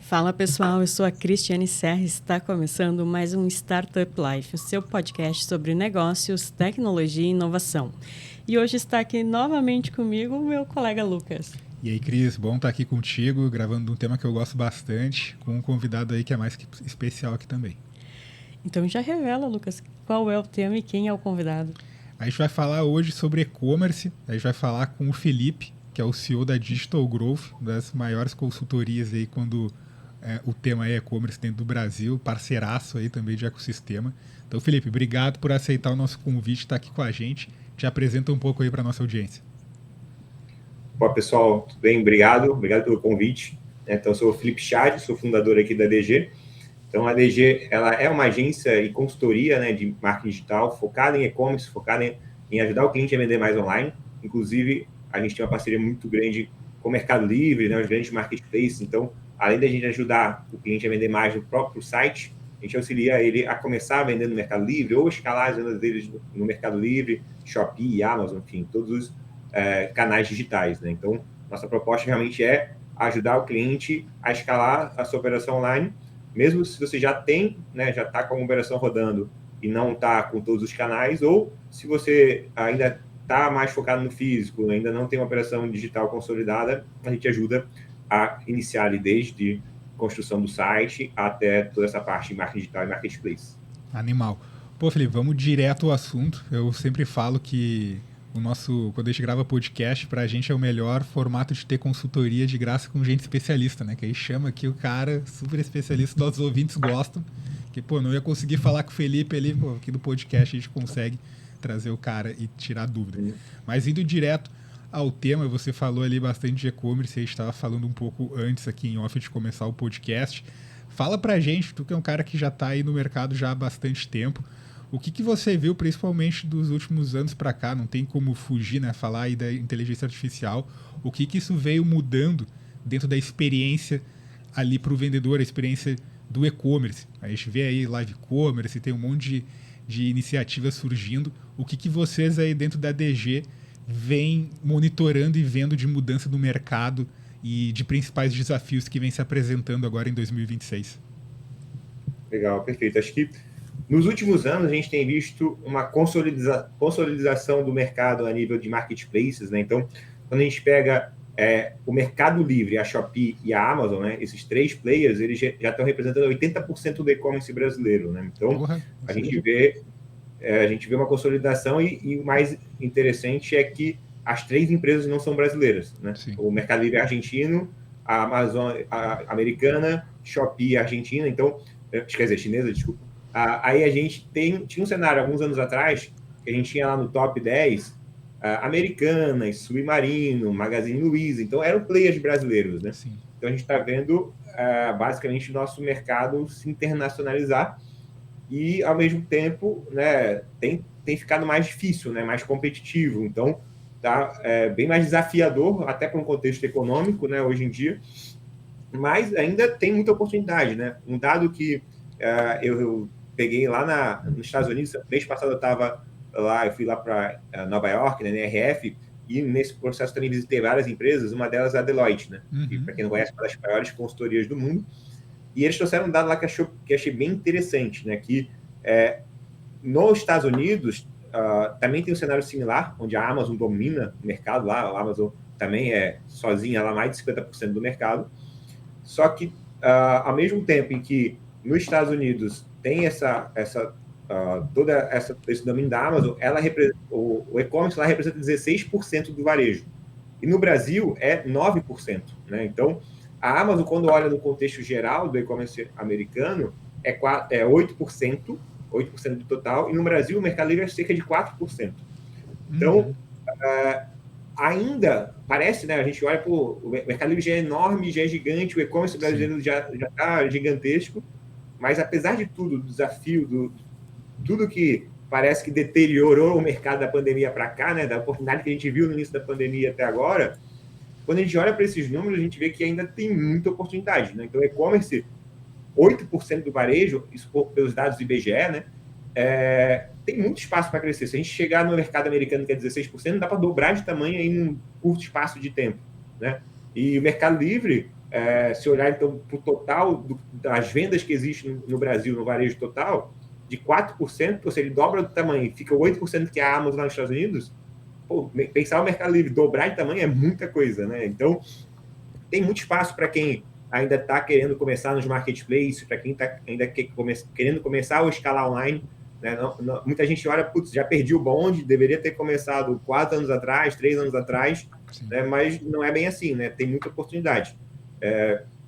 Fala pessoal, eu sou a Cristiane Serra e está começando mais um Startup Life, o seu podcast sobre negócios, tecnologia e inovação. E hoje está aqui novamente comigo o meu colega Lucas. E aí, Cris, bom estar aqui contigo, gravando um tema que eu gosto bastante, com um convidado aí que é mais que especial aqui também. Então já revela, Lucas, qual é o tema e quem é o convidado. A gente vai falar hoje sobre e-commerce, a gente vai falar com o Felipe, que é o CEO da Digital Growth, das maiores consultorias aí quando o tema é e-commerce dentro do Brasil, parceiraço aí também de ecossistema. Então, Felipe, obrigado por aceitar o nosso convite, estar aqui com a gente. Te apresenta um pouco aí para a nossa audiência. Bom, pessoal, tudo bem? Obrigado pelo convite. Então, eu sou o Felipe Chad, sou fundador aqui da DG. Então, a DG ela é uma agência e consultoria, né, de marketing digital focada em e-commerce, focada em ajudar o cliente a vender mais online. Inclusive, a gente tem uma parceria muito grande com o Mercado Livre, né, os grandes marketplaces. Então, além da gente ajudar o cliente a vender mais no próprio site, a gente auxilia ele a começar a vender no Mercado Livre ou escalar as vendas deles no Mercado Livre, Shopee, Amazon, enfim, todos os canais digitais, né? Então, nossa proposta realmente é ajudar o cliente a escalar a sua operação online, mesmo se você já tem, né, já está com a operação rodando e não está com todos os canais, ou se você ainda está mais focado no físico, ainda não tem uma operação digital consolidada, a gente ajuda a iniciar ali desde construção do site até toda essa parte de marketing digital e marketplace. Animal. Pô, Felipe, vamos direto ao assunto. Eu sempre falo que quando a gente grava podcast, pra gente é o melhor formato de ter consultoria de graça com gente especialista, né? Que aí chama aqui o cara super especialista, nossos ouvintes gostam. Que, pô, não ia conseguir falar com o Felipe ali, pô, aqui no podcast a gente consegue trazer o cara e tirar dúvida. Mas indo direto ao tema, você falou ali bastante de e-commerce, a gente estava falando um pouco antes aqui em off de começar o podcast. Fala pra gente, tu que é um cara que já tá aí no mercado já há bastante tempo, o que você viu, principalmente dos últimos anos para cá, não tem como fugir, né, falar aí da inteligência artificial, o que isso veio mudando dentro da experiência ali para o vendedor, a experiência do e-commerce. A gente vê aí live commerce, tem um monte de iniciativas surgindo. O que vocês aí dentro da DG vêm monitorando e vendo de mudança do mercado e de principais desafios que vem se apresentando agora em 2026? Legal, perfeito. Acho que nos últimos anos, a gente tem visto uma consolidação do mercado a nível de marketplaces, né? Então, quando a gente pega o Mercado Livre, a Shopee e a Amazon, né? Esses três players, eles já estão representando 80% do e-commerce brasileiro, né? Então, a gente vê uma consolidação e o mais interessante é que as três empresas não são brasileiras, né? Sim. O Mercado Livre é argentino, a Amazon americana, Shopee argentina, então, quer dizer, chinesa, desculpa. Aí a gente tinha um cenário, alguns anos atrás, que a gente tinha lá no top 10, Americanas, Submarino, Magazine Luiza, então eram players brasileiros, né? Sim. Então a gente está vendo, basicamente, o nosso mercado se internacionalizar e, ao mesmo tempo, né, tem ficado mais difícil, né, mais competitivo, então tá bem mais desafiador, até para um contexto econômico, né, hoje em dia, mas ainda tem muita oportunidade, né? Um dado que eu peguei lá nos Estados Unidos, mês passado eu fui lá para Nova York, né, na NRF, e nesse processo também visitei várias empresas, uma delas é a Deloitte, né? Que, para quem não conhece, é uma das maiores consultorias do mundo, e eles trouxeram um dado lá que achei bem interessante, né? Que nos Estados Unidos também tem um cenário similar, onde a Amazon domina o mercado lá, a Amazon também é sozinha, lá mais de 50% do mercado, só que ao mesmo tempo em que nos Estados Unidos tem esse domínio da Amazon, o e-commerce lá representa 16% do varejo. E no Brasil é 9%. Né? Então, a Amazon, quando olha no contexto geral do e-commerce americano, é 8% do total, e no Brasil o Mercado Livre é cerca de 4%. Então, ainda parece, né? A gente olha, o Mercado Livre já é enorme, já é gigante, o e-commerce brasileiro já está gigantesco, mas apesar de tudo, do desafio, tudo que parece que deteriorou o mercado da pandemia para cá, né, da oportunidade que a gente viu no início da pandemia até agora, quando a gente olha para esses números, a gente vê que ainda tem muita oportunidade. Né? Então, e-commerce, 8% do varejo, isso pelos dados do IBGE, né, tem muito espaço para crescer. Se a gente chegar no mercado americano, que é 16%, dá para dobrar de tamanho em um curto espaço de tempo. Né? E o Mercado Livre, se olhar então para o total das vendas que existem no Brasil, no varejo total, de 4%, ou seja, ele dobra do tamanho, fica 8% que é a Amazon lá nos Estados Unidos, pô, pensar o Mercado Livre dobrar de tamanho é muita coisa, né? Então, tem muito espaço para quem ainda está querendo começar nos marketplaces, para quem está ainda querendo começar ou escalar online. Né? Muita gente olha, putz, já perdi o bonde, deveria ter começado 4 anos atrás, 3 anos atrás, né? Mas não é bem assim, né? Tem muita oportunidade.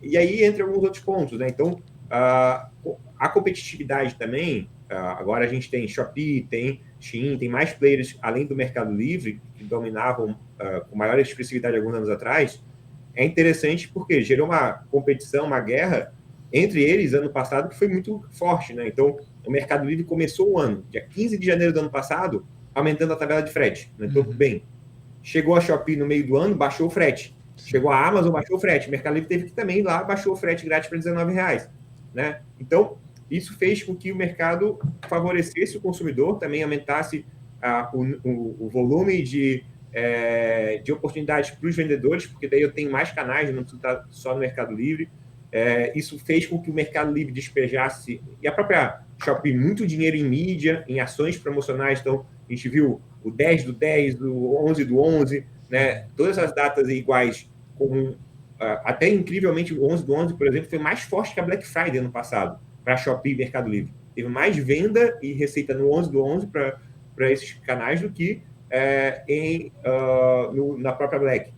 E aí entra alguns outros pontos, né? Então, a competitividade também, agora a gente tem Shopee, tem Shein, tem mais players além do Mercado Livre, que dominavam com maior expressividade alguns anos atrás. É interessante porque gerou uma competição, uma guerra entre eles ano passado que foi muito forte, né? Então, o Mercado Livre começou o ano, dia 15 de janeiro do ano passado, aumentando a tabela de frete. Né? Então, bem, chegou a Shopee no meio do ano, baixou o frete. Chegou a Amazon, baixou o frete. O Mercado Livre teve que também ir lá, baixou o frete grátis para R$19. Né? Então, isso fez com que o mercado favorecesse o consumidor, também aumentasse o volume de oportunidades para os vendedores, porque daí eu tenho mais canais, não preciso estar só no Mercado Livre. Isso fez com que o Mercado Livre despejasse, e a própria Shopee, muito dinheiro em mídia, em ações promocionais. Então, a gente viu o 10 do 10, do 11 do 11, né? Todas as datas iguais, até incrivelmente o 11 do 11, por exemplo, foi mais forte que a Black Friday ano passado, para a Shopee e Mercado Livre. Teve mais venda e receita no 11 do 11 para esses canais do que na própria Black.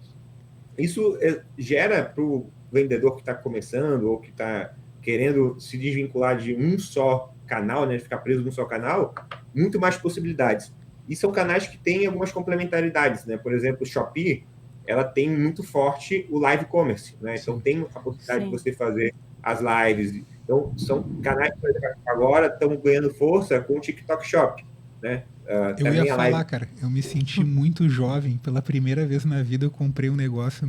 Isso gera para o vendedor que está começando ou que está querendo se desvincular de um só canal, né, ficar preso num só canal, muito mais possibilidades. E são canais que têm algumas complementaridades, né? Por exemplo, o Shopee, ela tem muito forte o live commerce, né? Então tem a possibilidade de você fazer as lives. Então são canais que, por exemplo, agora estão ganhando força com o TikTok Shop, né? Eu ia falar, cara, eu me senti muito jovem. Pela primeira vez na vida eu comprei um negócio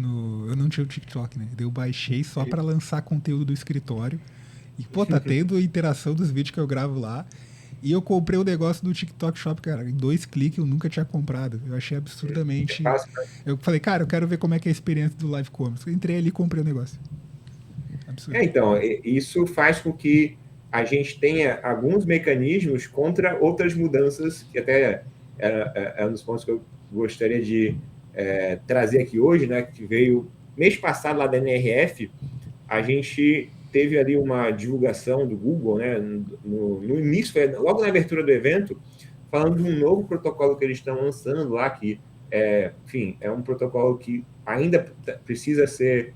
eu não tinha o TikTok, né? Eu baixei só para lançar conteúdo do escritório. E, pô, tá tendo a interação dos vídeos que eu gravo lá. E eu comprei o negócio do TikTok Shop, cara, em 2 cliques. Eu nunca tinha comprado. Eu achei absurdamente... Eu falei, cara, eu quero ver como é que é a experiência do live commerce. Eu entrei ali e comprei o negócio. Absurdo. Então, isso faz com que a gente tenha alguns mecanismos contra outras mudanças, que até é um dos pontos que eu gostaria de trazer aqui hoje, né? Que veio mês passado lá da NRF, a gente teve ali uma divulgação do Google, né? No início, logo na abertura do evento, falando de um novo protocolo que eles estão lançando lá, que, enfim, é um protocolo que ainda precisa ser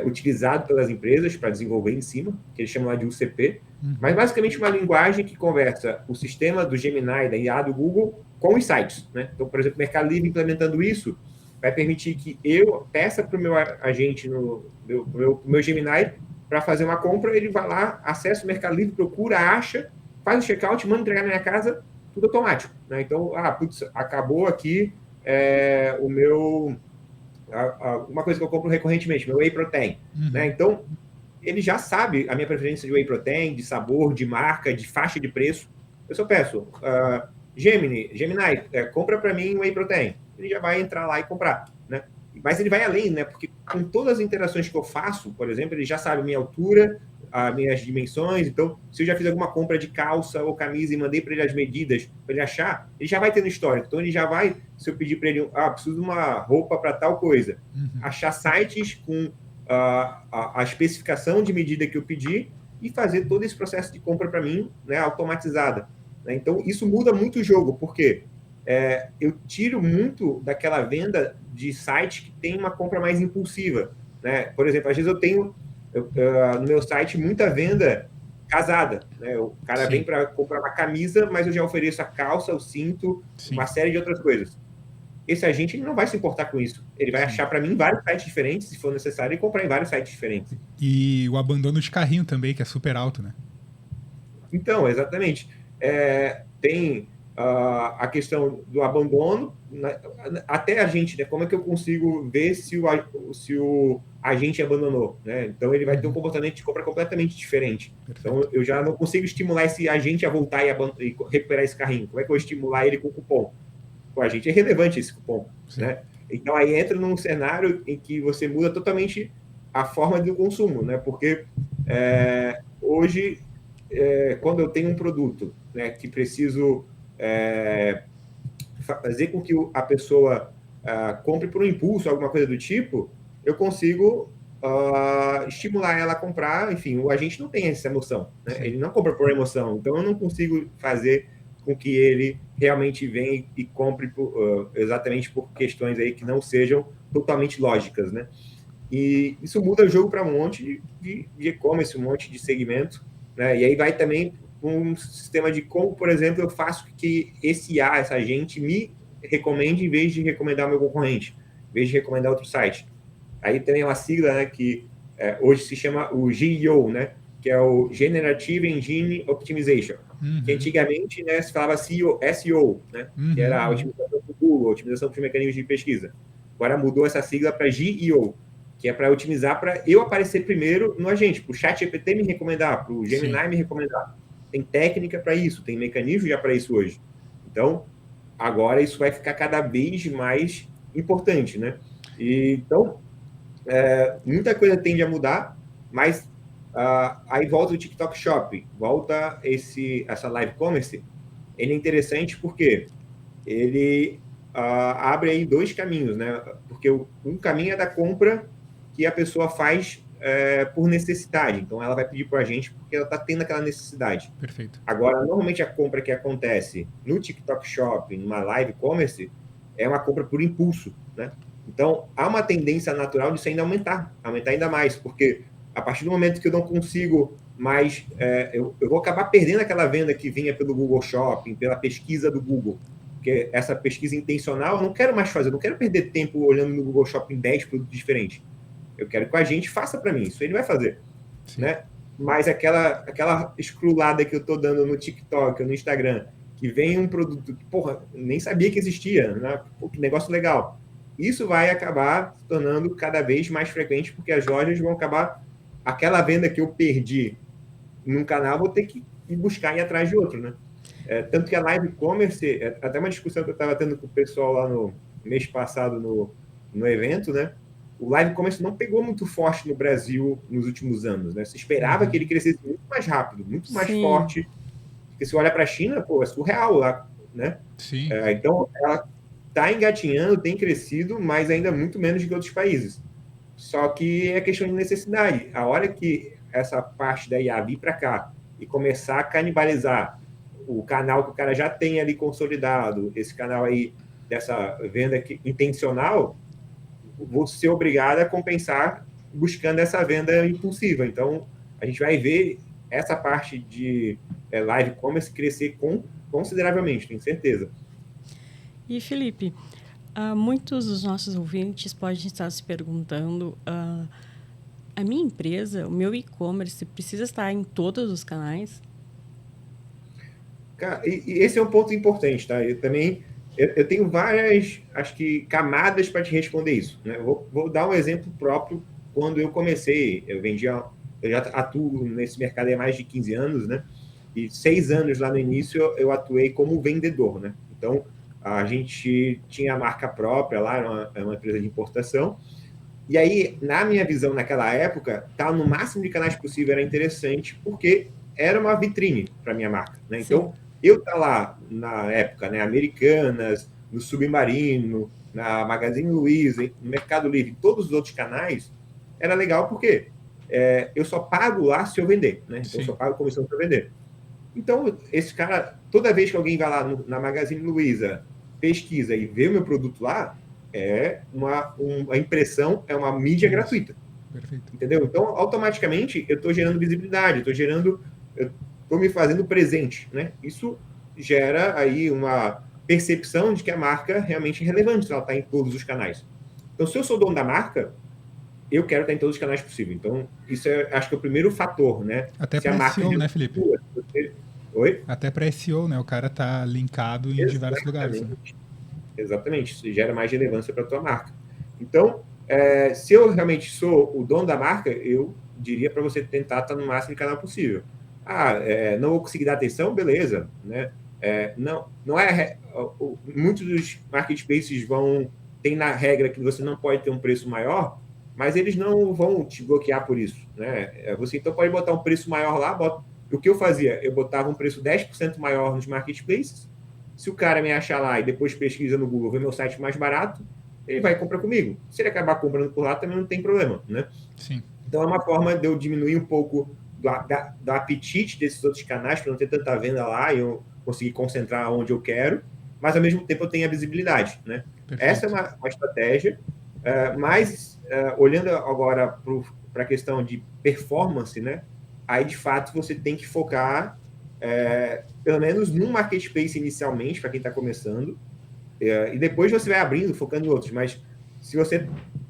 utilizado pelas empresas para desenvolver em cima, que eles chamam lá de UCP, mas basicamente uma linguagem que conversa o sistema do Gemini, da IA do Google, com os sites. Né? Então, por exemplo, o Mercado Livre implementando isso vai permitir que eu peça para o meu agente no meu Gemini para fazer uma compra, ele vai lá, acessa o Mercado Livre, procura, acha, faz o checkout, manda entregar na minha casa, tudo automático. Né? Então, acabou aqui o meu... uma coisa que eu compro recorrentemente, meu Whey Protein. Né? Então, ele já sabe a minha preferência de Whey Protein, de sabor, de marca, de faixa de preço. Eu só peço, Gemini, compra para mim Whey Protein. Ele já vai entrar lá e comprar. Né? Mas ele vai além, né? Porque com todas as interações que eu faço, por exemplo, ele já sabe a minha altura, as minhas dimensões. Então, se eu já fiz alguma compra de calça ou camisa e mandei para ele as medidas para ele achar, ele já vai ter no histórico. Então, ele já vai, se eu pedir para ele, preciso de uma roupa para tal coisa, achar sites com a especificação de medida que eu pedi e fazer todo esse processo de compra para mim, né, automatizada. Né? Então, isso muda muito o jogo, porque eu tiro muito daquela venda de sites que tem uma compra mais impulsiva. Né? Por exemplo, às vezes eu tenho no meu site muita venda casada. Né? O cara vem para comprar uma camisa, mas eu já ofereço a calça, o cinto, uma série de outras coisas. Esse agente não vai se importar com isso. Ele vai achar para mim vários sites diferentes, se for necessário, e comprar em vários sites diferentes. E o abandono de carrinho também, que é super alto, né? Então, exatamente. Tem a questão do abandono, até a gente, né? Como é que eu consigo ver se o agente abandonou? Né? Então, ele vai ter um comportamento de compra completamente diferente. Perfeito. Então, eu já não consigo estimular esse agente a voltar e recuperar esse carrinho. Como é que eu vou estimular ele com o cupom? Com a gente é relevante esse cupom. Né? Então, aí entra num cenário em que você muda totalmente a forma do consumo, né? Porque hoje, quando eu tenho um produto, né, que preciso fazer com que a pessoa compre por um impulso, alguma coisa do tipo, eu consigo estimular ela a comprar. Enfim, o agente não tem essa emoção, né? Ele não compra por emoção, então eu não consigo fazer com que ele realmente venha e compre exatamente por questões aí que não sejam totalmente lógicas, né? E isso muda o jogo para um monte de e-commerce, um monte de segmento, né? E aí vai também um sistema de como, por exemplo, eu faço que essa agente me recomende em vez de recomendar o meu concorrente, em vez de recomendar outro site. Aí tem uma sigla, né, que hoje se chama o GEO, né, que é o Generative Engine Optimization, que antigamente, né, se falava SEO, né, que era a otimização do Google, a otimização dos mecanismos de pesquisa. Agora mudou essa sigla para GEO, que é para otimizar para eu aparecer primeiro no agente, para o ChatGPT me recomendar, para o Gemini me recomendar. Tem técnica para isso, tem mecanismo já para isso hoje. Então, agora isso vai ficar cada vez mais importante, né? Então, muita coisa tende a mudar, mas aí volta o TikTok Shop, volta essa live commerce. Ele é interessante porque ele abre aí dois caminhos, né? Porque um caminho é da compra que a pessoa faz por necessidade. Então, ela vai pedir para a gente porque ela está tendo aquela necessidade. Perfeito. Agora, normalmente a compra que acontece no TikTok Shop, numa live commerce, é uma compra por impulso, né? Então, há uma tendência natural disso ainda aumentar ainda mais, porque a partir do momento que eu não consigo mais, eu vou acabar perdendo aquela venda que vinha pelo Google Shopping, pela pesquisa do Google, porque essa pesquisa intencional eu não quero mais fazer, eu não quero perder tempo olhando no Google Shopping 10 produtos diferentes. Eu quero que a gente faça para mim, isso ele vai fazer, né? Mas aquela escrolada que eu estou dando no TikTok ou no Instagram, que vem um produto que, porra, nem sabia que existia, né? Pô, que negócio legal. Isso vai acabar se tornando cada vez mais frequente, porque as lojas vão acabar... Aquela venda que eu perdi num canal, vou ter que ir buscar e ir atrás de outro, né? Tanto que a live commerce, até uma discussão que eu estava tendo com o pessoal lá no mês passado no evento, né? O live commerce não pegou muito forte no Brasil nos últimos anos, né? Se esperava que ele crescesse muito mais rápido, muito mais forte. Porque se olha para a China, pô, é surreal lá, né? Sim. Então, ela está engatinhando, tem crescido, mas ainda muito menos que outros países. Só que é questão de necessidade. A hora que essa parte da IA vir para cá e começar a canibalizar o canal que o cara já tem ali consolidado, esse canal aí dessa venda intencional, vou ser obrigado a compensar buscando essa venda impulsiva. Então, a gente vai ver essa parte de live commerce crescer consideravelmente, tenho certeza. E, Felipe, muitos dos nossos ouvintes podem estar se perguntando, a minha empresa, o meu e-commerce, precisa estar em todos os canais? Cara, e esse é um ponto importante, tá? Eu tenho várias, acho que, camadas para te responder isso, né? Vou dar um exemplo próprio. Quando eu comecei, eu já atuo nesse mercado há mais de 15 anos, né? E 6 anos lá no início eu atuei como vendedor, né? Então, a gente tinha a marca própria lá, era uma empresa de importação. E aí, na minha visão, naquela época, estar no máximo de canais possível era interessante, porque era uma vitrine para minha marca, né? Então, eu estar lá na época, né, Americanas, no Submarino, na Magazine Luiza, no Mercado Livre, todos os outros canais, era legal porque eu só pago lá se eu vender, né? Então, eu só pago comissão para vender. Então, esse cara, toda vez que alguém vai lá na Magazine Luiza, pesquisa e vê o meu produto lá, uma impressão, é uma mídia gratuita. Perfeito. Entendeu? Então, automaticamente, eu estou gerando visibilidade, eu estou me fazendo presente, né? Isso gera aí uma percepção de que a marca realmente é relevante se ela está em todos os canais. Então, se eu sou dono da marca, eu quero estar em todos os canais possíveis. Então, isso acho que é o primeiro fator, né? Até para SEO, né, Felipe? Oi? Até para SEO, né? O cara tá linkado em diversos lugares. Né? Exatamente. Isso gera mais relevância para a tua marca. Então, se eu realmente sou o dono da marca, eu diria para você tentar estar no máximo de canal possível. Não vou conseguir dar atenção? Beleza, né? Muitos dos marketplaces tem na regra que você não pode ter um preço maior, mas eles não vão te bloquear por isso, né? Você então pode botar um preço maior lá, o que eu fazia? Eu botava um preço 10% maior nos marketplaces. Se o cara me achar lá e depois pesquisa no Google, vê meu site mais barato, ele vai comprar comigo. Se ele acabar comprando por lá, também não tem problema, né? Sim. Então, é uma forma de eu diminuir um pouco do apetite desses outros canais, para não ter tanta venda lá e eu conseguir concentrar onde eu quero, mas, ao mesmo tempo, eu tenho a visibilidade, né? Perfeito. Essa é uma estratégia, mas, olhando agora para a questão de performance, né? Aí, de fato, você tem que focar, pelo menos, num marketplace inicialmente, para quem está começando, e depois você vai abrindo, focando em outros, mas se você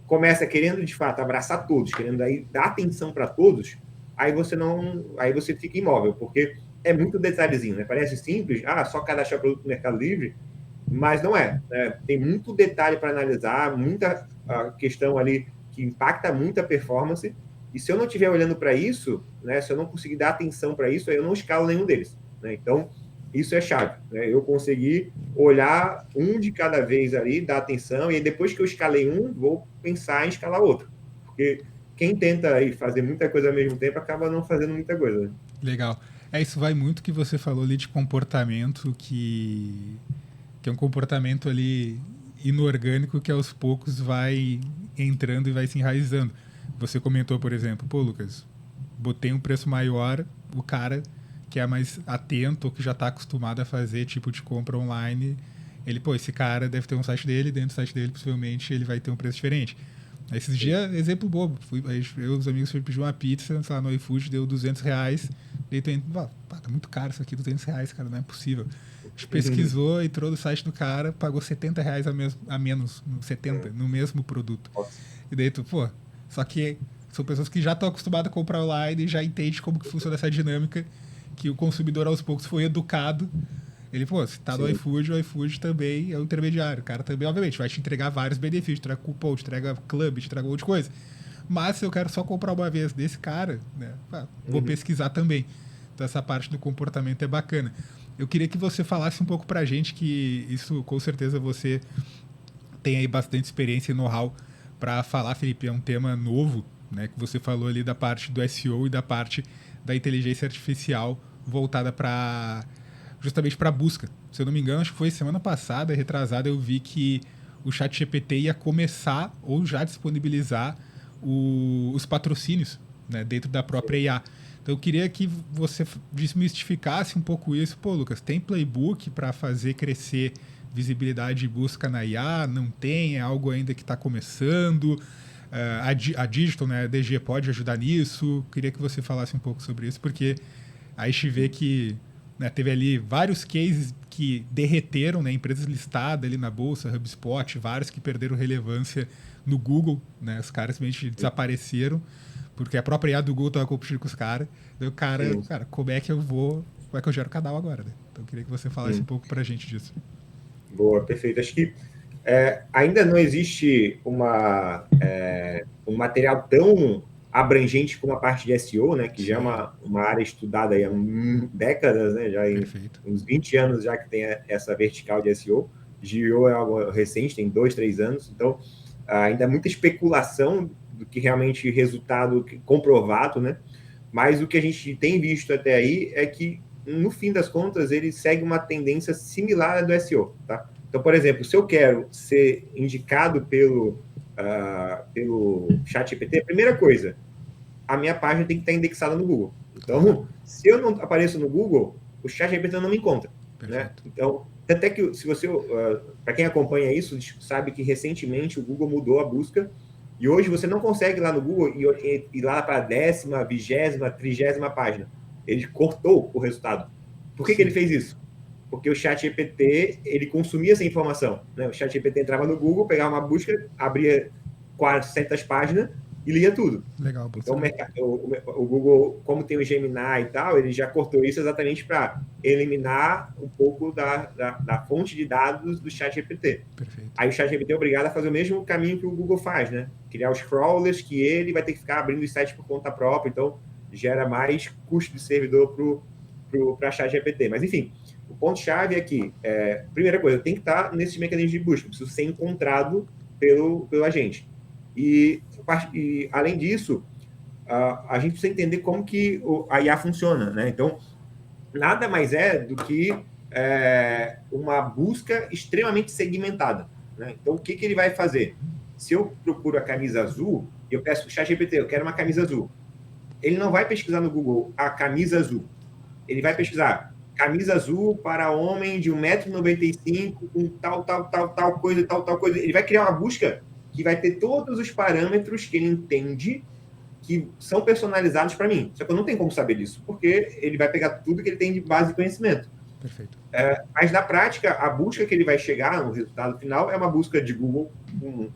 começa querendo, de fato, abraçar todos, querendo aí dar atenção para todos, aí você fica imóvel, porque é muito detalhezinho, né? Parece simples, só cadastrar produto no Mercado Livre, mas não é, né? Tem muito detalhe para analisar, muita questão ali que impacta muito a performance, e se eu não estiver olhando para isso, né, se eu não conseguir dar atenção para isso, aí eu não escalo nenhum deles, né? Então, isso é chave, né? Eu consegui olhar um de cada vez ali, dar atenção, e depois que eu escalei um, vou pensar em escalar outro. Porque quem tenta aí fazer muita coisa ao mesmo tempo acaba não fazendo muita coisa, né? Legal. Isso vai muito que você falou ali de comportamento, que é um comportamento ali inorgânico que aos poucos vai entrando e vai se enraizando. Você comentou, por exemplo, pô, Lucas, botei um preço maior, o cara que é mais atento, ou que já está acostumado a fazer tipo de compra online, esse cara deve ter um site dele, dentro do site dele possivelmente ele vai ter um preço diferente. Esses dias, exemplo bobo, eu e os amigos fui pedir uma pizza, sei lá, no iFood, deu R$200, daí tu entra, tá muito caro isso aqui, R$200, cara, não é possível. A gente pesquisou, entrou no site do cara, pagou R$70 a menos, 70, no mesmo produto. E daí tu, só que são pessoas que já estão acostumadas a comprar online e já entendem como que funciona essa dinâmica, que o consumidor aos poucos foi educado. Ele, se tá no iFood, o iFood também é um intermediário. O cara também, obviamente, vai te entregar vários benefícios, te entrega cupom, te entrega club, te entrega um monte de coisa. Mas se eu quero só comprar uma vez desse cara, né, vou pesquisar também. Então essa parte do comportamento é bacana. Eu queria que você falasse um pouco pra gente, que isso com certeza você tem aí bastante experiência e know-how para falar, Felipe, é um tema novo, né, que você falou ali da parte do SEO e da parte da inteligência artificial voltada justamente para busca. Se eu não me engano, acho que foi semana passada, retrasada, eu vi que o ChatGPT ia começar ou já disponibilizar os patrocínios, né, dentro da própria IA. Então eu queria que você desmistificasse um pouco isso. Pô, Lucas, tem playbook para fazer crescer visibilidade de busca na IA? Não tem? É algo ainda que está começando? A Digital, né, a DG pode ajudar nisso? Queria que você falasse um pouco sobre isso, porque aí a gente vê que, né, teve ali vários cases que derreteram, né, empresas listadas ali na bolsa, HubSpot, vários que perderam relevância no Google, né, os caras simplesmente desapareceram, porque a própria IA do Google estava competindo com os caras. Daí o cara, como é que eu gero canal agora, né? Então eu queria que você falasse um pouco pra gente disso. Boa, perfeito. Acho que ainda não existe um material tão abrangente como a parte de SEO, né, que já é uma área estudada aí há décadas, né, já em uns 20 anos já que tem essa vertical de SEO. GEO é algo recente, tem 2, 3 anos, então ainda é muita especulação do que realmente resultado comprovado, né, mas o que a gente tem visto até aí é que, no fim das contas, ele segue uma tendência similar à do SEO, tá? Então, por exemplo, se eu quero ser indicado pelo ChatGPT, a primeira coisa, a minha página tem que estar indexada no Google. Então, se eu não apareço no Google, o ChatGPT não me encontra, né? Então, até que se você, para quem acompanha isso, sabe que recentemente o Google mudou a busca e hoje você não consegue ir lá no Google e ir lá para a 10ª, 20ª, 30ª página. Ele cortou o resultado. Por que ele fez isso? Porque o ChatGPT, ele consumia essa informação, né? O ChatGPT entrava no Google, pegava uma busca, abria 400 páginas e lia tudo. Legal. Então, o Google, como tem o Gemini e tal, ele já cortou isso exatamente para eliminar um pouco da fonte de dados do ChatGPT. Perfeito. Aí o ChatGPT é obrigado a fazer o mesmo caminho que o Google faz, né? Criar os crawlers que ele vai ter que ficar abrindo os sites por conta própria, então gera mais custo de servidor para ChatGPT. Mas, enfim, o ponto-chave é que, primeira coisa, eu tenho que estar nesses mecanismos de busca, eu preciso ser encontrado pelo agente. E além disso, a gente precisa entender como que a IA funciona, né? Então, nada mais é do que uma busca extremamente segmentada, né? Então, o que ele vai fazer? Se eu procuro a camisa azul, eu peço para o ChatGPT, eu quero uma camisa azul. Ele não vai pesquisar no Google a camisa azul. Ele vai pesquisar camisa azul para homem de 1,95 m com tal coisa, tal coisa. Ele vai criar uma busca que vai ter todos os parâmetros que ele entende que são personalizados para mim. Só que eu não tenho como saber disso, porque ele vai pegar tudo que ele tem de base de conhecimento. Perfeito. Mas, na prática, a busca que ele vai chegar no resultado final é uma busca de Google, um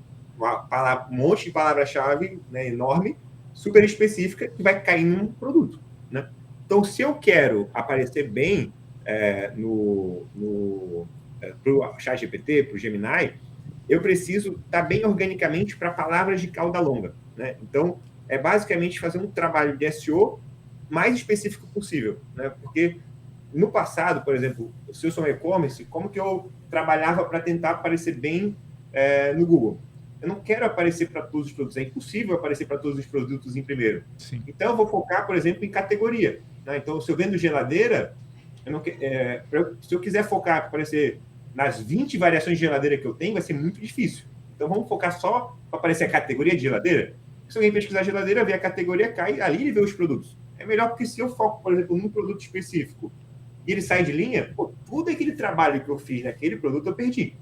monte de palavra-chave, né, enorme, super específica, que vai cair num produto, né? Então, se eu quero aparecer bem para o ChatGPT, para o Gemini, eu preciso estar bem organicamente para palavras de cauda longa, né? Então, é basicamente fazer um trabalho de SEO mais específico possível, né? Porque no passado, por exemplo, se eu sou um e-commerce, como que eu trabalhava para tentar aparecer bem no Google? Eu não quero aparecer para todos os produtos, é impossível aparecer para todos os produtos em primeiro. Sim. Então, eu vou focar, por exemplo, em categoria, né? Então, se eu vendo geladeira, se eu quiser focar para aparecer nas 20 variações de geladeira que eu tenho, vai ser muito difícil. Então, vamos focar só para aparecer a categoria de geladeira? Se alguém pesquisar geladeira, ver a categoria, cai ali e vê os produtos. É melhor porque se eu foco, por exemplo, num produto específico e ele sai de linha, tudo aquele trabalho que eu fiz naquele produto eu perdi,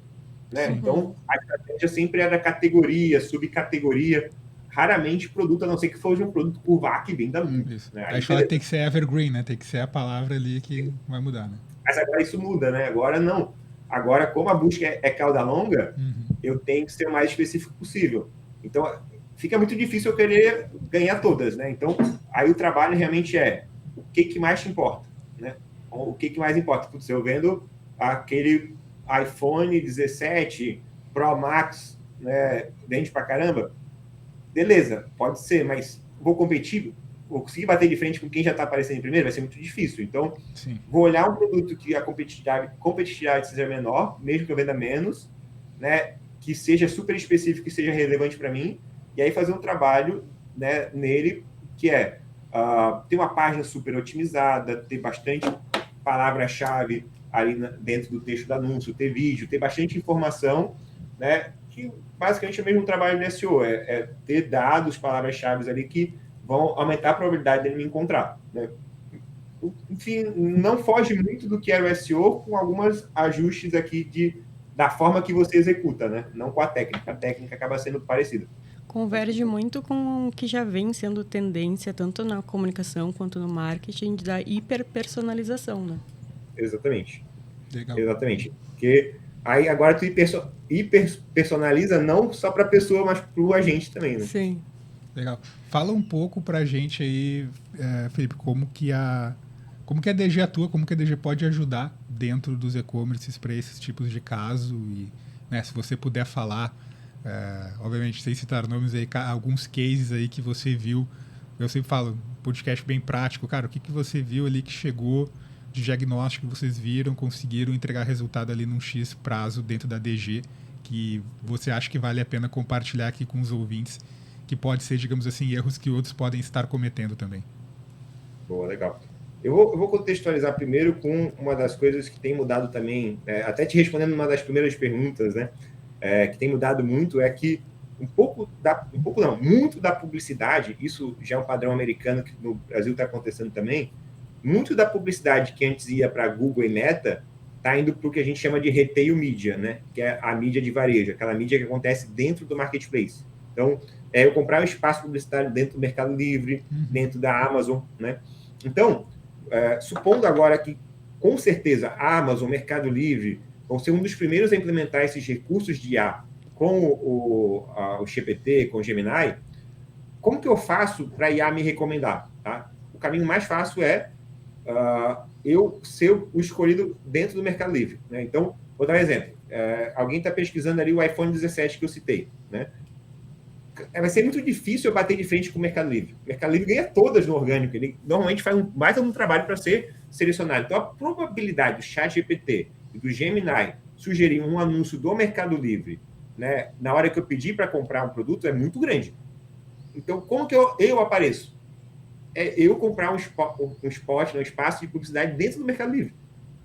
né? Então, a estratégia sempre era categoria, subcategoria, raramente produto, a não ser que fosse um produto curvar que venda muito. Isso. Né? Aí fala que tem que ser evergreen, né? Tem que ser a palavra ali que vai mudar, né? Mas agora isso muda, né? Agora não. Agora, como a busca é cauda longa, eu tenho que ser o mais específico possível. Então, fica muito difícil eu querer ganhar todas, né? Então, aí o trabalho realmente é o que mais te importa, né? O que mais importa? Putz, eu vendo aquele iPhone 17 Pro Max, né, vende pra caramba. Beleza, pode ser, mas vou competir? Vou conseguir bater de frente com quem já está aparecendo em primeiro? Vai ser muito difícil. Então, Sim. Vou olhar um produto que a competitividade seja menor, mesmo que eu venda menos, né, que seja super específico e seja relevante para mim, e aí fazer um trabalho, né, nele, que é ter uma página super otimizada, ter bastante palavra-chave ali dentro do texto do anúncio, ter vídeo, ter bastante informação, né, que basicamente é o mesmo trabalho de SEO, ter dados, palavras-chave ali que vão aumentar a probabilidade dele me encontrar, né? Enfim, não foge muito do que era o SEO, com alguns ajustes aqui da forma que você executa, né? Não com a técnica. A técnica acaba sendo parecida. Converge muito com o que já vem sendo tendência, tanto na comunicação quanto no marketing, da hiperpersonalização, né? Exatamente. Legal. Exatamente. Porque aí agora tu hiperpersonaliza não só para a pessoa, mas para o agente também, né? Sim. Legal. Fala um pouco pra gente aí, Felipe, como que a DG atua, como que a DG pode ajudar dentro dos e-commerces para esses tipos de caso e, né, se você puder falar, obviamente sem citar nomes aí, alguns cases aí que você viu. Eu sempre falo, podcast bem prático, cara, o que você viu ali que chegou de diagnóstico que vocês viram, conseguiram entregar resultado ali num X prazo dentro da DG, que você acha que vale a pena compartilhar aqui com os ouvintes, que pode ser, digamos assim, erros que outros podem estar cometendo também. Boa, legal. Eu vou contextualizar primeiro com uma das coisas que tem mudado também, até te respondendo uma das primeiras perguntas, né, que tem mudado muito, é que muito da publicidade, isso já é um padrão americano que no Brasil está acontecendo também, muito da publicidade que antes ia para Google e Meta está indo para o que a gente chama de retail media, né, que é a mídia de varejo, aquela mídia que acontece dentro do marketplace. Então, eu comprar um espaço publicitário dentro do Mercado Livre, dentro da Amazon, né? Então, supondo agora que, com certeza, a Amazon, o Mercado Livre, vão ser um dos primeiros a implementar esses recursos de IA com o GPT, com o Gemini, como que eu faço para a IA me recomendar? Tá? O caminho mais fácil é eu ser o escolhido dentro do Mercado Livre, né? Então, vou dar um exemplo. Alguém está pesquisando ali o iPhone 17 que eu citei, né? Vai ser muito difícil eu bater de frente com o Mercado Livre. O Mercado Livre ganha todas no orgânico. Ele normalmente faz mais algum trabalho para ser selecionado. Então, a probabilidade do ChatGPT e do Gemini sugerir um anúncio do Mercado Livre, né, na hora que eu pedir para comprar um produto, é muito grande. Então, como que eu apareço? É eu comprar um spot, um espaço de publicidade dentro do Mercado Livre.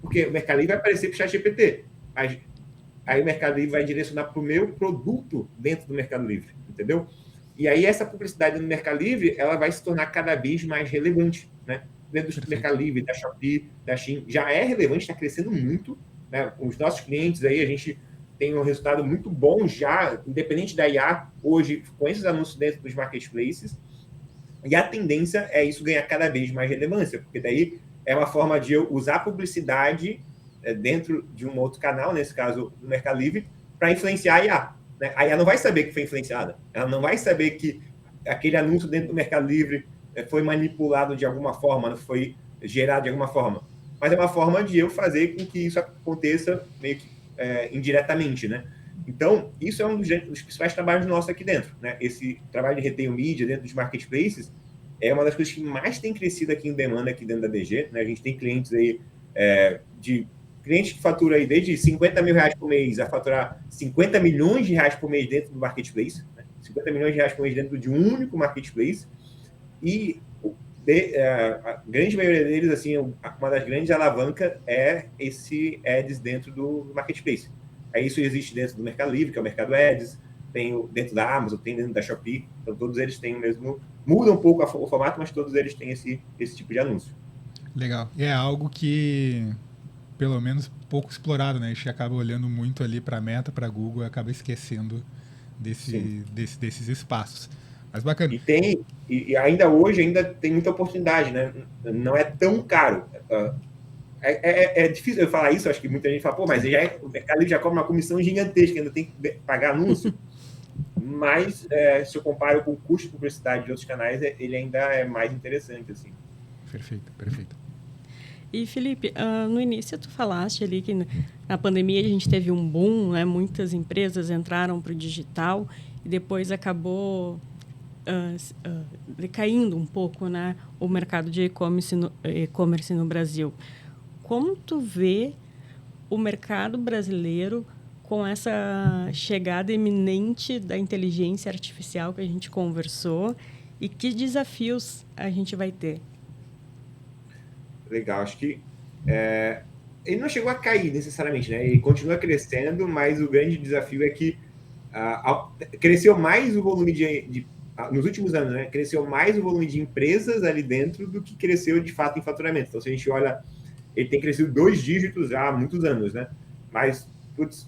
Porque o Mercado Livre vai aparecer para o ChatGPT. Aí o Mercado Livre vai direcionar para o meu produto dentro do Mercado Livre, entendeu? E aí essa publicidade no Mercado Livre, ela vai se tornar cada vez mais relevante, né? Dentro do Mercado Livre, da Shopee, da Shein, já é relevante, está crescendo muito, né? Os nossos clientes aí, a gente tem um resultado muito bom já, independente da IA, hoje, com esses anúncios dentro dos marketplaces, e a tendência é isso ganhar cada vez mais relevância, porque daí é uma forma de eu usar publicidade dentro de um outro canal, nesse caso, do Mercado Livre, para influenciar a IA. Né? A IA não vai saber que foi influenciada. Ela não vai saber que aquele anúncio dentro do Mercado Livre foi manipulado de alguma forma, não foi gerado de alguma forma. Mas é uma forma de eu fazer com que isso aconteça meio que indiretamente, né? Então, isso é um dos principais trabalhos nossos aqui dentro, né? Esse trabalho de retail media dentro dos marketplaces é uma das coisas que mais tem crescido aqui em demanda aqui dentro da DG, né? A gente tem clientes aí clientes que faturam aí desde 50 mil reais por mês a faturar 50 milhões de reais por mês dentro do marketplace, né? 50 milhões de reais por mês dentro de um único marketplace, e a grande maioria deles, assim, uma das grandes alavancas é esse Ads dentro do marketplace. Isso existe dentro do Mercado Livre, que é o Mercado Ads, tem dentro da Amazon, tem dentro da Shopee, então todos eles têm o mesmo... Muda um pouco o formato, mas todos eles têm esse tipo de anúncio. Legal. E é algo que, pelo menos, pouco explorado, né? A gente acaba olhando muito ali para a Meta, para a Google, e acaba esquecendo desses espaços. Mas bacana. E ainda hoje tem muita oportunidade, né? Não é tão caro. É difícil eu falar isso, acho que muita gente fala, pô, mas o Mercado Livre já cobra uma comissão gigantesca, ainda tem que pagar anúncio. Mas, se eu comparo com o custo de publicidade de outros canais, ele ainda é mais interessante, assim. Perfeito. E, Felipe, no início tu falaste ali que na pandemia a gente teve um boom, né? Muitas empresas entraram para o digital e depois acabou decaindo um pouco, né, o mercado de e-commerce no Brasil. Como tu vê o mercado brasileiro com essa chegada iminente da inteligência artificial que a gente conversou e que desafios a gente vai ter? Legal, acho que ele não chegou a cair necessariamente, né? Ele continua crescendo, mas o grande desafio é que cresceu mais o volume nos últimos anos, né? Cresceu mais o volume de empresas ali dentro do que cresceu de fato em faturamento. Então, se a gente olha, ele tem crescido 2 dígitos já há muitos anos, né? Mas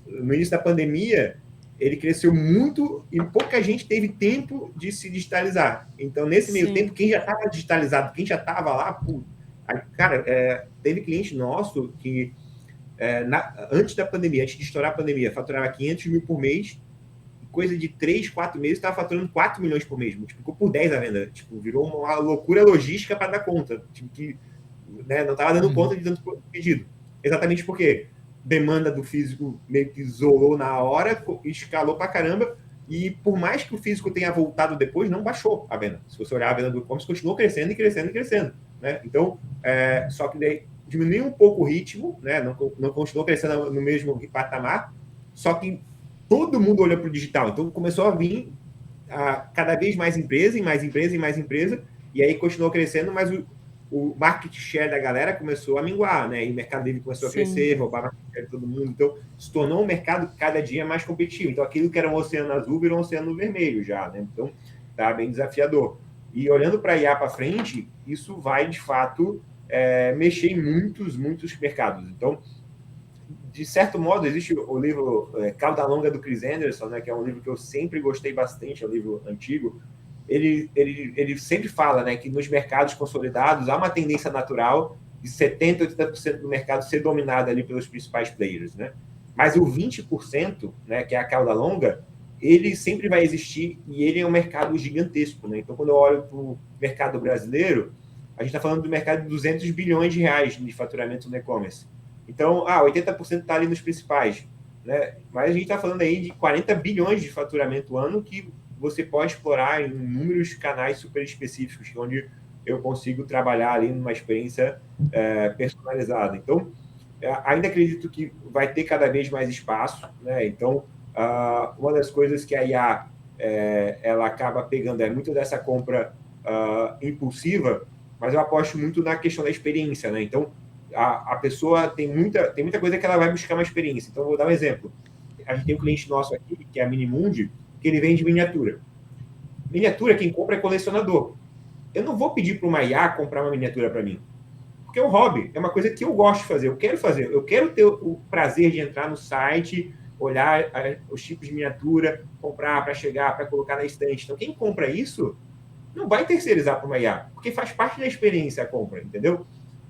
no início da pandemia, ele cresceu muito e pouca gente teve tempo de se digitalizar. Então, nesse meio tempo, quem já estava digitalizado, quem já estava lá, cara, teve cliente nosso que, antes da pandemia, antes de estourar a pandemia, faturava 500 mil por mês, coisa de 3, 4 meses, estava faturando 4 milhões por mês, multiplicou por 10 a venda. Tipo, virou uma loucura logística para dar conta. Tipo, que, né, não estava dando conta de tanto pedido. Exatamente porque demanda do físico meio que isolou na hora, escalou para caramba, e por mais que o físico tenha voltado depois, não baixou a venda. Se você olhar a venda do e-commerce, continuou crescendo e crescendo e crescendo. Né? Então, só que daí diminuiu um pouco o ritmo, né? Não continuou crescendo no mesmo patamar, só que todo mundo olhou para o digital. Então, começou a vir cada vez mais empresa, e aí continuou crescendo, mas o market share da galera começou a minguar, né? E o Mercado Livre começou a crescer, roubar market share de todo mundo. Então, se tornou um mercado cada dia mais competitivo. Então, aquilo que era um oceano azul virou um oceano vermelho já, né? Então, tá bem desafiador. E olhando para a IA para frente, isso vai, de fato, mexer em muitos mercados. Então, de certo modo, existe o livro Cauda Longa, do Chris Anderson, né, que é um livro que eu sempre gostei bastante, é um livro antigo. Ele sempre fala, né, que nos mercados consolidados há uma tendência natural de 70%, 80% do mercado ser dominado ali pelos principais players. Né? Mas o 20%, né, que é a cauda longa, ele sempre vai existir e ele é um mercado gigantesco. Né? Então, quando eu olho para o mercado brasileiro, a gente está falando do mercado de 200 bilhões de reais de faturamento no e-commerce. Então, 80% está ali nos principais. Né? Mas a gente está falando aí de 40 bilhões de faturamento ano que você pode explorar em inúmeros canais super específicos, onde eu consigo trabalhar ali numa experiência personalizada. Então, ainda acredito que vai ter cada vez mais espaço. Né? Então, uma das coisas que a IA ela acaba pegando é muito dessa compra impulsiva, mas eu aposto muito na questão da experiência, né? Então, a pessoa tem muita coisa que ela vai buscar uma experiência. Então, vou dar um exemplo. A gente tem um cliente nosso aqui, que é a Minimundi, que ele vende miniatura. Miniatura, quem compra é colecionador. Eu não vou pedir para uma IA comprar uma miniatura para mim, porque é um hobby, é uma coisa que eu gosto de fazer, eu quero ter o prazer de entrar no site, olhar os tipos de miniatura, comprar para chegar, para colocar na estante. Então, quem compra isso não vai terceirizar para uma IA, porque faz parte da experiência a compra, entendeu?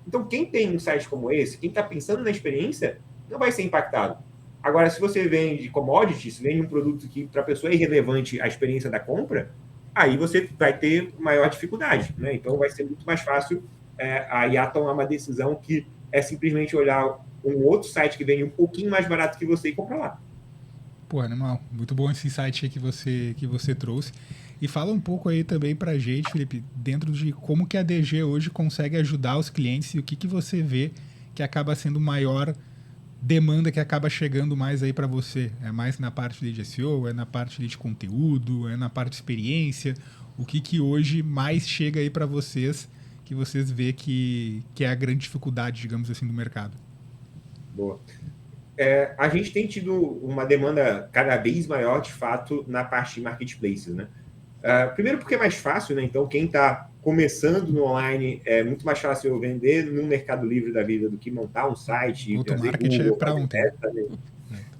Então, quem tem um site como esse, quem está pensando na experiência, não vai ser impactado. Agora, se você vende commodity, se vende um produto que para a pessoa é irrelevante a experiência da compra, aí você vai ter maior dificuldade, né? Então, vai ser muito mais fácil a IA tomar uma decisão que é simplesmente olhar um outro site que vende um pouquinho mais barato que você e comprar lá. Pô, animal. Muito bom esse insight aí que você trouxe. E fala um pouco aí também pra gente, Felipe, dentro de como que a DG hoje consegue ajudar os clientes e o que você vê que acaba sendo maior demanda que acaba chegando mais aí para você. É mais na parte de SEO, é na parte de conteúdo, é na parte de experiência. O que hoje mais chega aí para vocês, que vocês vê que é a grande dificuldade, digamos assim, do mercado? Boa. A gente tem tido uma demanda cada vez maior, de fato, na parte de marketplaces, né? Primeiro porque é mais fácil, né? Então, quem está começando no online, é muito mais fácil eu vender no Mercado Livre da vida do que montar um site. O marketing é para ontem.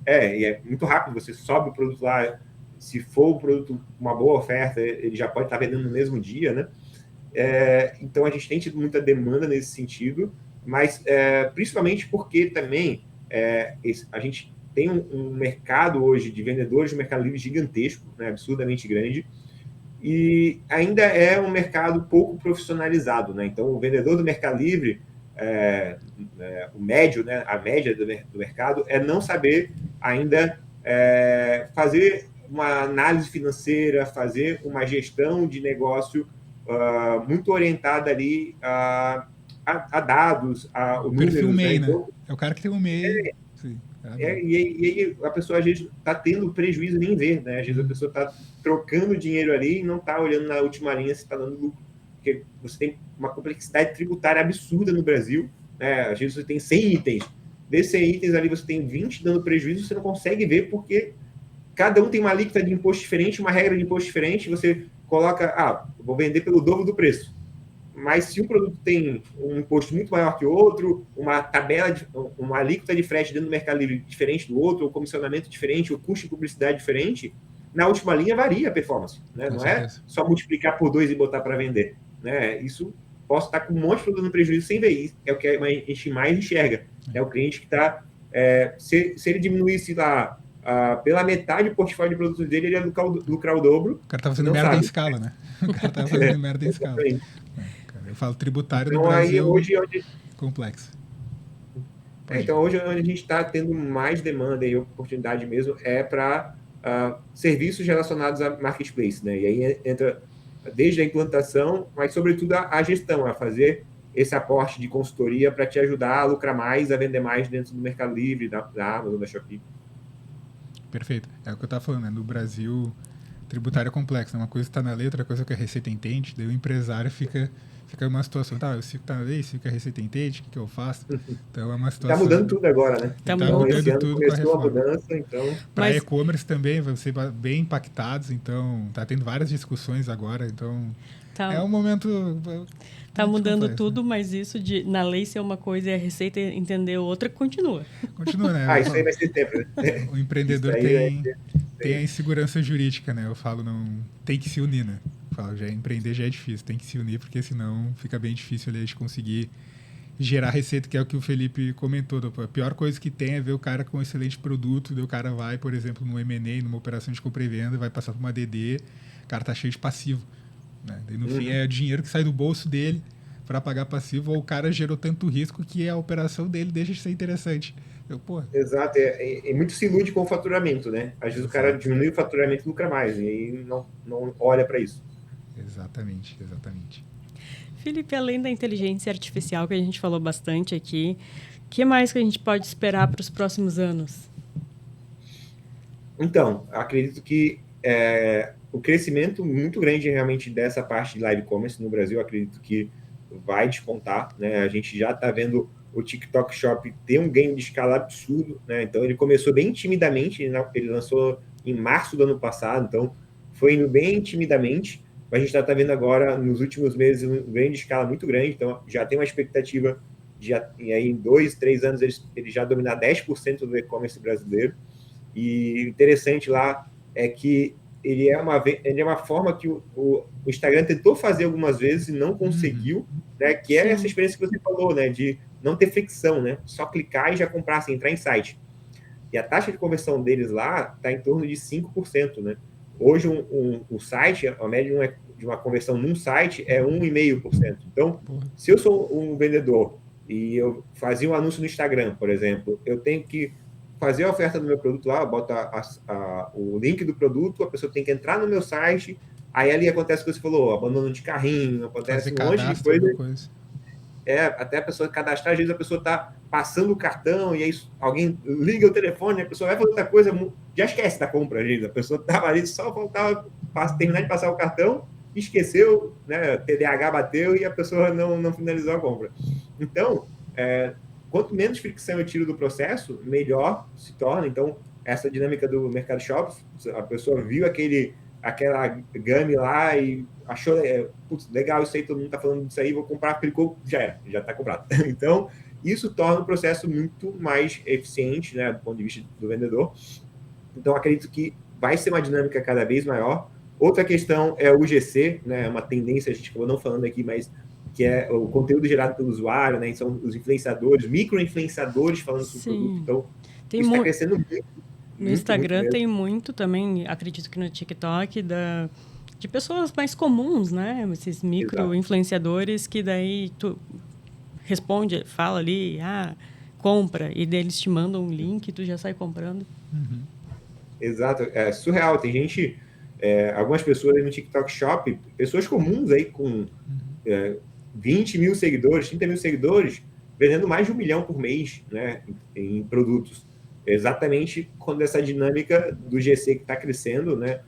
E é muito rápido, você sobe o produto lá, se for o produto uma boa oferta, ele já pode estar vendendo no mesmo dia, né? Então, a gente tem tido muita demanda nesse sentido, mas principalmente porque também a gente tem um mercado hoje de vendedores do Mercado Livre gigantesco, né? Absurdamente grande, e ainda é um mercado pouco profissionalizado, né? Então, o vendedor do Mercado Livre, o médio, né? A média do mercado é não saber ainda fazer uma análise financeira, fazer uma gestão de negócio muito orientada ali a dados, o perfil números, MEI, né? Então, é o cara que tem um MEI. e aí a pessoa, às vezes, está tendo prejuízo e nem vê, né? Às vezes a pessoa está trocando dinheiro ali e não está olhando na última linha se está dando lucro. Porque você tem uma complexidade tributária absurda no Brasil, né? Às vezes você tem 100 itens. Desses 100 itens ali você tem 20 dando prejuízo, você não consegue ver porque cada um tem uma alíquota de imposto diferente, uma regra de imposto diferente, você coloca, vou vender pelo dobro do preço. Mas se um produto tem um imposto muito maior que o outro, uma tabela, uma alíquota de frete dentro do Mercado Livre diferente do outro, o comissionamento diferente, o custo de publicidade diferente, na última linha varia a performance, né? Não é só multiplicar por 2 e botar para vender, né? Isso posso estar com um monte de produto no prejuízo sem ver. Isso é o que a gente mais enxerga. É o cliente que está... se ele diminuísse lá pela metade o portfólio de produtos dele, ele ia lucrar o dobro. O cara tá fazendo merda em escala, né? O cara tá fazendo merda em escala. Eu falo tributário no Brasil, hoje complexo. Então, hoje onde a gente está tendo mais demanda e oportunidade mesmo é para serviços relacionados a marketplace, né? E aí entra desde a implantação, mas sobretudo a gestão, a fazer esse aporte de consultoria para te ajudar a lucrar mais, a vender mais dentro do Mercado Livre, da Amazon, da Shopee. Perfeito. É o que eu estava falando, né? No Brasil, tributário é complexo, né? Uma coisa está na letra, outra coisa que a Receita entende, daí o empresário fica uma situação, eu sigo que tá na lei, sigo que a Receita entende, o que eu faço? Então é uma situação... Está mudando tudo agora, né? Tá mudando tudo com a reforma. Mudança, então... Para e-commerce também, vão ser bem impactados, então tá tendo várias discussões agora, então é um momento... Tá mudando complexo, tudo, né? Mas isso de na lei ser uma coisa e a Receita entender outra, continua. Continua, né? Isso aí vai ser tempo, né? O empreendedor tem a insegurança jurídica, né? Eu falo, tem que se unir, né? Eu falo, empreender já é difícil, tem que se unir, porque senão fica bem difícil ali de conseguir gerar receita, que é o que o Felipe comentou. A pior coisa que tem é ver o cara com um excelente produto, daí o cara vai, por exemplo, no M&A, numa operação de compra e venda, vai passar por uma DD, o cara tá cheio de passivo. Né? Daí, no fim, é o dinheiro que sai do bolso dele para pagar passivo, ou o cara gerou tanto risco que a operação dele deixa de ser interessante. Exato, muito se ilude com o faturamento, né? Às vezes o cara diminui o faturamento e lucra mais, e aí não olha para isso. Exatamente. Felipe, além da inteligência artificial que a gente falou bastante aqui, o que mais que a gente pode esperar para os próximos anos? Então, acredito que o crescimento muito grande realmente dessa parte de live commerce no Brasil, acredito que vai despontar, né? A gente já está vendo o TikTok Shop ter um ganho de escala absurdo, né? Então, ele começou bem timidamente, né? Ele lançou em março do ano passado, então foi indo bem timidamente, mas a gente está vendo agora, nos últimos meses, um ganho de escala muito grande, então já tem uma expectativa de, em 2, 3 anos, ele já dominar 10% do e-commerce brasileiro. E interessante lá é que ele é uma forma que o Instagram tentou fazer algumas vezes e não conseguiu, né? Que é essa experiência que você falou, né? De não ter fricção, né? Só clicar e já comprar, assim, entrar em site. E a taxa de conversão deles lá está em torno de 5%, né? Hoje, o site, a média de uma conversão num site é 1,5%. Então, se eu sou um vendedor e eu fazia um anúncio no Instagram, por exemplo, eu tenho que fazer a oferta do meu produto lá, boto o link do produto, a pessoa tem que entrar no meu site, aí ali acontece o que você falou, abandono de carrinho, acontece um monte de coisa. Até a pessoa cadastrar, às vezes a pessoa está passando o cartão e aí alguém liga o telefone, a pessoa vai fazer outra coisa, já esquece da compra, gente. A pessoa estava ali, só faltava terminar de passar o cartão, esqueceu, né? TDAH bateu e a pessoa não finalizou a compra. Então, quanto menos fricção eu tiro do processo, melhor se torna. Então, essa dinâmica do Mercado Shops, a pessoa viu aquela game lá e achou, putz, legal isso aí, todo mundo está falando disso aí, vou comprar, clicou, já está comprado. Então, isso torna o processo muito mais eficiente, né, do ponto de vista do vendedor. Então, acredito que vai ser uma dinâmica cada vez maior. Outra questão é o UGC, né, uma tendência, a gente acabou não falando aqui, mas que é o conteúdo gerado pelo usuário, né, são os influenciadores, micro-influenciadores falando sobre o produto. Então, isso está crescendo muito. No Instagram muito tem muito também, acredito que no TikTok, de pessoas mais comuns, né? Esses micro-influenciadores que daí tu responde, fala ali, compra, e daí eles te mandam um link e tu já sai comprando. Exato, é surreal. Tem gente, algumas pessoas aí no TikTok Shop, pessoas comuns aí com 20 mil seguidores, 30 mil seguidores, vendendo mais de 1 milhão por mês, né, em produtos. Exatamente quando essa dinâmica do GC que está crescendo, né?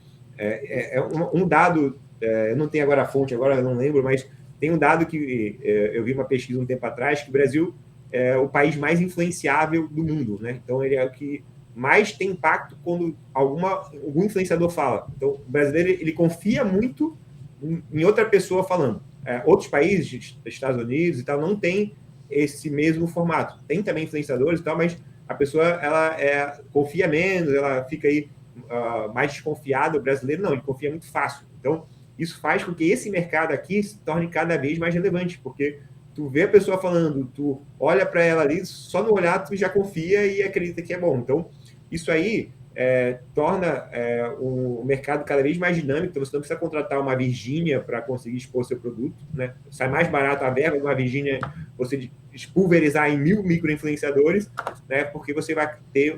Um dado, eu não tenho agora a fonte, agora eu não lembro, mas tem um dado que eu vi uma pesquisa um tempo atrás, que o Brasil é o país mais influenciável do mundo, né? Então, ele é o que mais tem impacto quando algum influenciador fala. Então, o brasileiro, ele confia muito em outra pessoa falando. Outros países, Estados Unidos e tal, não tem esse mesmo formato. Tem também influenciadores e tal, mas a pessoa ela confia menos, ela fica aí mais desconfiada. O brasileiro não, ele confia muito fácil. Então, isso faz com que esse mercado aqui se torne cada vez mais relevante, porque tu vê a pessoa falando, tu olha para ela ali, só no olhar tu já confia e acredita que é bom. Então, isso aí torna o mercado cada vez mais dinâmico. Então, você não precisa contratar uma Virgínia para conseguir expor seu produto, né? Sai mais barato a verba de uma Virgínia, você pulverizar em 1.000 micro-influenciadores, né? Porque você vai ter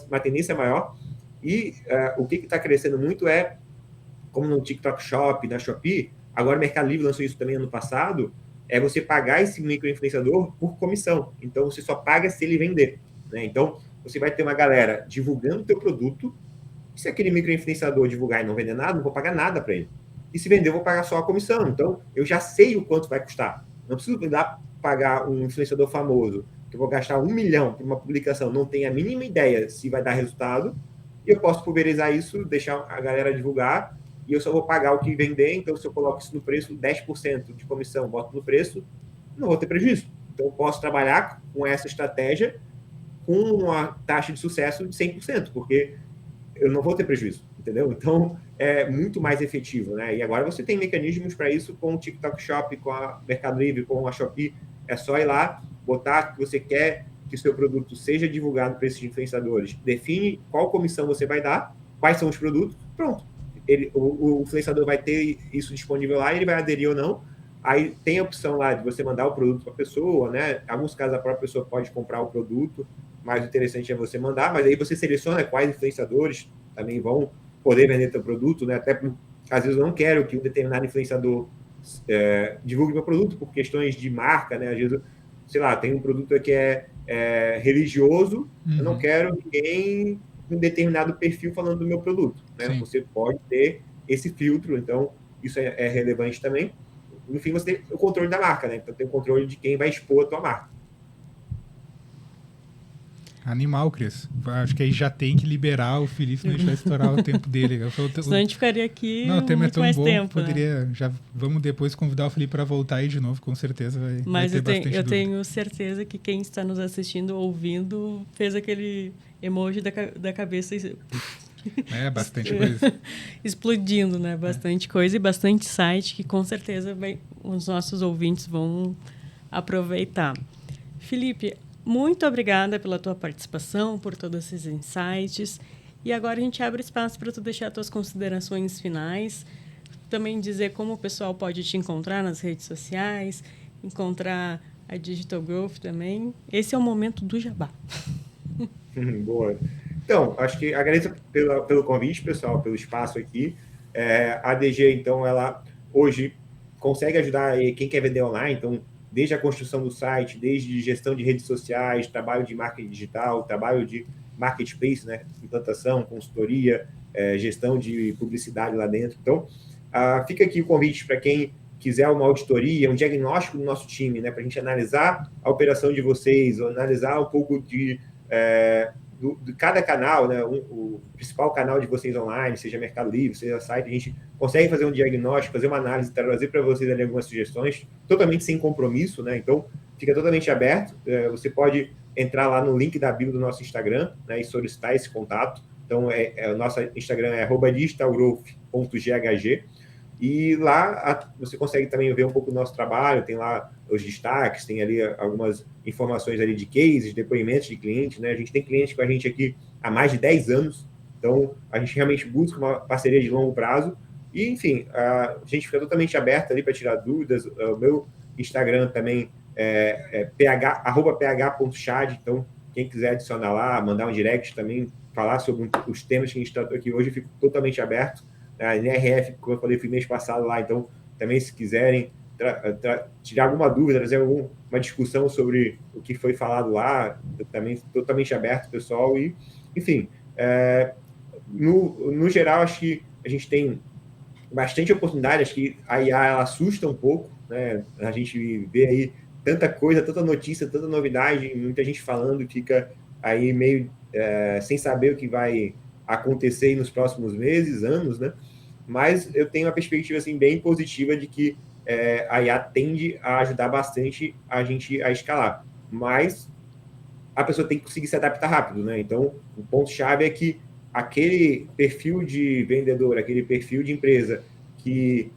uma tendência maior. E o que está crescendo muito como no TikTok Shop, na Shopee, agora o Mercado Livre lançou isso também ano passado, você pagar esse micro-influenciador por comissão. Então, você só paga se ele vender, né? Então, você vai ter uma galera divulgando o teu produto. Se aquele micro-influenciador divulgar e não vender nada, não vou pagar nada para ele. E se vender, eu vou pagar só a comissão. Então, eu já sei o quanto vai custar. Não preciso pagar um influenciador famoso, que eu vou gastar 1 milhão por uma publicação, não tenho a mínima ideia se vai dar resultado, e eu posso pulverizar isso, deixar a galera divulgar, e eu só vou pagar o que vender. Então, se eu coloco isso no preço, 10% de comissão, boto no preço, não vou ter prejuízo. Então, eu posso trabalhar com essa estratégia com uma taxa de sucesso de 100%, porque eu não vou ter prejuízo, entendeu? Então, é muito mais efetivo, né? E agora você tem mecanismos para isso com o TikTok Shop, com a Mercado Livre, com a Shopee. É só ir lá, botar que você quer que o seu produto seja divulgado para esses influenciadores. Define qual comissão você vai dar, quais são os produtos, pronto. O influenciador vai ter isso disponível lá, ele vai aderir ou não. Aí tem a opção lá de você mandar o produto para a pessoa, né? Em alguns casos, a própria pessoa pode comprar o produto, mas o interessante é você mandar, mas aí você seleciona quais influenciadores também vão poder vender seu produto, né? Até porque, às vezes, eu não quero que um determinado influenciador divulgue meu produto por questões de marca, né? Às vezes, sei lá, tem um produto que é religioso, eu não quero ninguém um determinado perfil falando do meu produto, né? Sim. Você pode ter esse filtro, então isso é relevante também. No fim, você tem o controle da marca, né? Então tem o controle de quem vai expor a tua marca. Animal, Cris. Acho que aí já tem que liberar o Felipe, senão a gente vai estourar o tempo dele. Senão a gente ficaria aqui não, o tema é tão mais bom, tempo. poderia... Né? Já vamos depois convidar o Felipe para voltar aí de novo, com certeza Mas vai ter bastante dúvida. Eu tenho certeza que quem está nos assistindo, ouvindo, fez aquele emoji da cabeça... Bastante coisa. Explodindo, né? Bastante coisa e bastante site que com certeza os nossos ouvintes vão aproveitar. Felipe, muito obrigada pela tua participação, por todos esses insights. E agora a gente abre espaço para tu deixar tuas considerações finais, também dizer como o pessoal pode te encontrar nas redes sociais, encontrar a Digital Growth também. Esse é o momento do jabá. Boa. Então, acho que agradeço pelo convite, pessoal, pelo espaço aqui. A DG, então, ela hoje consegue ajudar quem quer vender online, então, desde a construção do site, desde gestão de redes sociais, trabalho de marketing digital, trabalho de marketplace, né, implantação, consultoria, gestão de publicidade lá dentro. Então, fica aqui o convite para quem quiser uma auditoria, um diagnóstico do nosso time, né, para a gente analisar a operação de vocês, analisar um pouco de cada canal, né, o principal canal de vocês online, seja Mercado Livre, seja site, a gente consegue fazer um diagnóstico, fazer uma análise, trazer para vocês ali algumas sugestões, totalmente sem compromisso, né? Então, fica totalmente aberto. Você pode entrar lá no link da bio do nosso Instagram, né, e solicitar esse contato. Então, o nosso Instagram é @digitalgrowth.ghg. E lá você consegue também ver um pouco do nosso trabalho, tem lá os destaques, tem ali algumas informações ali de cases, depoimentos de clientes, né? A gente tem clientes com a gente aqui há mais de 10 anos, então a gente realmente busca uma parceria de longo prazo e, enfim, a gente fica totalmente aberto ali para tirar dúvidas. O meu Instagram também é @ph.chad, então quem quiser adicionar lá, mandar um direct também, falar sobre os temas que a gente tratou aqui hoje, eu fico totalmente aberto. A NRF, como eu falei, fui mês passado lá, então também se quiserem tirar alguma dúvida, trazer alguma discussão sobre o que foi falado lá, eu também totalmente aberto, pessoal, e enfim, no geral, acho que a gente tem bastante oportunidade, acho que a IA ela assusta um pouco, né? A gente vê aí tanta coisa, tanta notícia, tanta novidade, muita gente falando e fica aí meio sem saber o que vai acontecer nos próximos meses, anos, né? Mas eu tenho uma perspectiva assim, bem positiva de que a IA tende a ajudar bastante a gente a escalar. Mas a pessoa tem que conseguir se adaptar rápido, né? Então, o ponto-chave é que aquele perfil de vendedor, aquele perfil de empresa que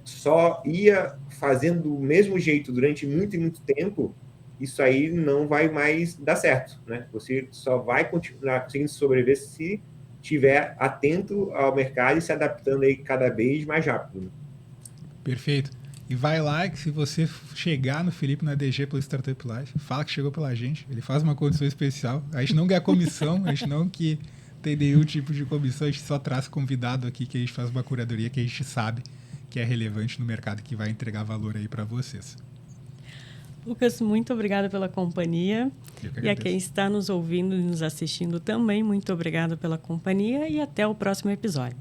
só ia fazendo do mesmo jeito durante muito e muito tempo, isso aí não vai mais dar certo, né? Você só vai continuar conseguindo sobreviver se estiver atento ao mercado e se adaptando aí cada vez mais rápido. Né? Perfeito. E vai lá que se você chegar no Felipe na DG pelo Startup Life, fala que chegou pela gente, ele faz uma condição especial. A gente não ganha comissão, a gente não que tem nenhum tipo de comissão, a gente só traz convidado aqui que a gente faz uma curadoria que a gente sabe que é relevante no mercado, que vai entregar valor aí para vocês. Lucas, muito obrigada pela companhia. E a quem está nos ouvindo e nos assistindo também, muito obrigada pela companhia e até o próximo episódio.